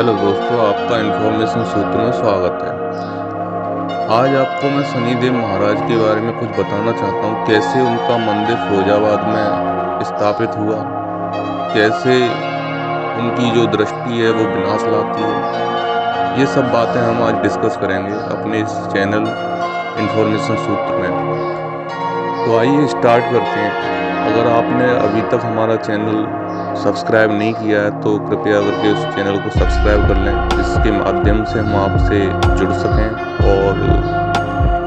Hello दोस्तों, आपका information सूत्र में स्वागत है। आज आपको मैं शनिदेव महाराज के बारे में कुछ बताना चाहता हूँ। कैसे उनका मंदिर फिरोजाबाद में स्थापित हुआ, कैसे उनकी जो दृष्टि है वो विनाश लाती है, ये सब बातें हम आज डिस्कस करेंगे अपने इस चैनल इन्फॉर्मेशन सूत्र में। तो आइए स्टार्ट करते हैं। अगर आपने अभी तक हमारा चैनल सब्सक्राइब नहीं किया है तो कृपया करके उस चैनल को सब्सक्राइब कर लें, जिसके माध्यम से हम आपसे जुड़ सकें और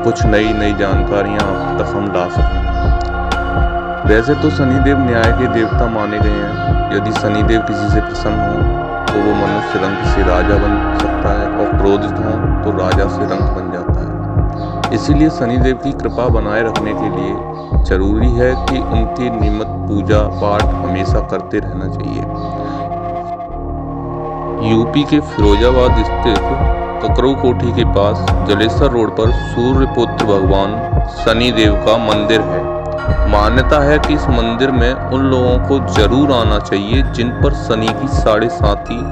कुछ नई नई जानकारियां आप तक हम ला सकें। वैसे तो शनिदेव न्याय के देवता माने गए हैं। यदि शनिदेव किसी से प्रसन्न हो तो वो मनुष्य रंग से राजा बन सकता है और क्रोधित हो तो राजा से रंग बन जाता है। इसीलिए शनिदेव की कृपा बनाए रखने के लिए जरूरी है कि उनकी नियमित पूजा पाठ हमेशा करते रहना चाहिए। यूपी के फिरोजाबाद स्थित ककरू कोठी के पास जलेसर रोड पर सूर्यपुत्र भगवान शनिदेव का मंदिर है। मान्यता है कि इस मंदिर में उन लोगों को जरूर आना चाहिए जिन पर शनि की 7.5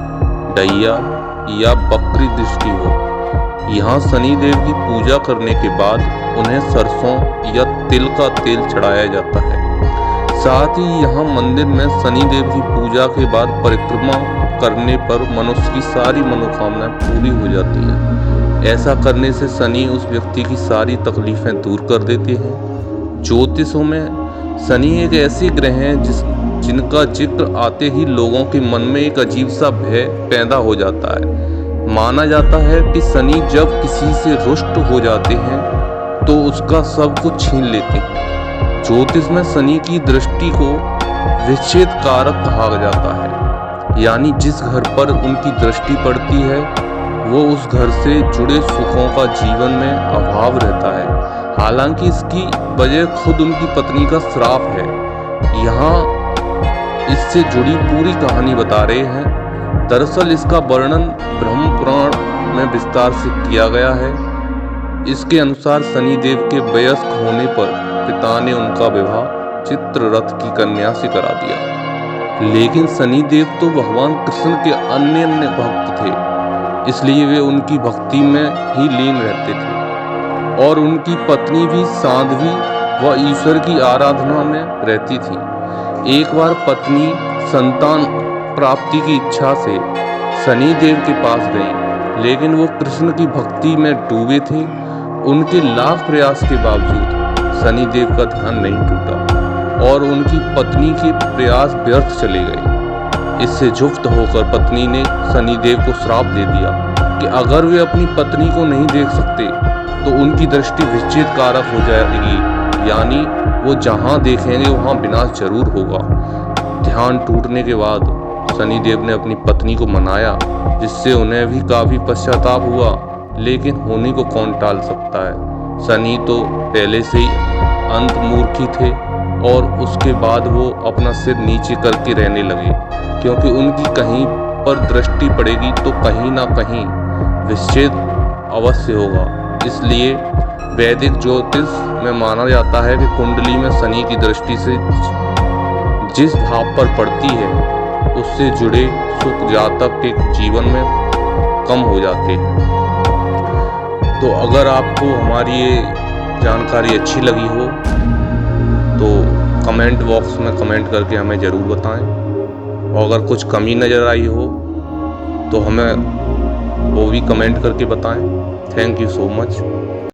डैया या बकरी दृष्टि हो। यहाँ शनिदेव की पूजा करने के बाद उन्हें सरसों या तिल का तेल चढ़ाया जाता है। साथ ही यहाँ मंदिर में शनिदेव की पूजा के बाद परिक्रमा करने पर मनुष्य की सारी मनोकामनाएं पूरी हो जाती हैं। ऐसा करने से शनि उस व्यक्ति की सारी तकलीफें दूर कर देते हैं। ज्योतिषों में शनि एक ऐसे ग्रह हैं जिनका जिक्र आते ही लोगों के मन में एक अजीब सा भय पैदा हो जाता है। माना जाता है कि शनि जब किसी से रुष्ट हो जाते हैं तो उसका सब कुछ छीन लेते हैं। ज्योतिष में शनि की दृष्टि को विच्छेद कारक कहा जाता है, यानी जिस घर पर उनकी दृष्टि पड़ती है वो उस घर से जुड़े सुखों का जीवन में अभाव रहता है। हालांकि इसकी वजह खुद उनकी पत्नी का श्राप है। यहाँ इससे जुड़ी पूरी कहानी बता रहे हैं। दरअसल इसका वर्णन ब्रह्म पुराण में विस्तार से किया गया है। इसके अनुसार शनिदेव के वयस्क होने पर पिता ने उनका विवाह चित्ररथ की कन्या से करा दिया, लेकिन शनिदेव तो भगवान कृष्ण के अन्य भक्त थे, इसलिए वे उनकी भक्ति में ही लीन रहते थे और उनकी पत्नी भी साध्वी व ईश्वर की आराधना में रहती थी। एक बार पत्नी संतान प्राप्ति की इच्छा से शनिदेव के पास गई, लेकिन वो कृष्ण की भक्ति में डूबे थे। उनके लाख प्रयास के बावजूद शनिदेव का ध्यान नहीं टूटा और उनकी पत्नी के प्रयास व्यर्थ चले गए। इससे क्षुब्ध होकर पत्नी ने शनिदेव को श्राप दे दिया कि अगर वे अपनी पत्नी को नहीं देख सकते तो उनकी दृष्टि विच्छेद कारक हो जाएगी, यानी वो जहां देखेंगे वहां विनाश जरूर होगा। ध्यान टूटने के बाद शनिदेव ने अपनी पत्नी को मनाया, जिससे उन्हें भी काफी पश्चाताप हुआ, लेकिन होने को कौन टाल सकता है। शनि तो पहले से ही अंतर्मुखी थे और उसके बाद वो अपना सिर नीचे करके रहने लगे, क्योंकि उनकी कहीं पर दृष्टि पड़ेगी तो कहीं ना कहीं विच्छेद अवश्य होगा। इसलिए वैदिक ज्योतिष में माना जाता है कि कुंडली में शनि की दृष्टि से जिस भाव पर पड़ती है उससे जुड़े सुख जातक के जीवन में कम हो जाते हैं। तो अगर आपको हमारी ये जानकारी अच्छी लगी हो तो कमेंट बॉक्स में कमेंट करके हमें ज़रूर बताएं, और अगर कुछ कमी नज़र आई हो तो हमें वो भी कमेंट करके बताएं। Thank you so much.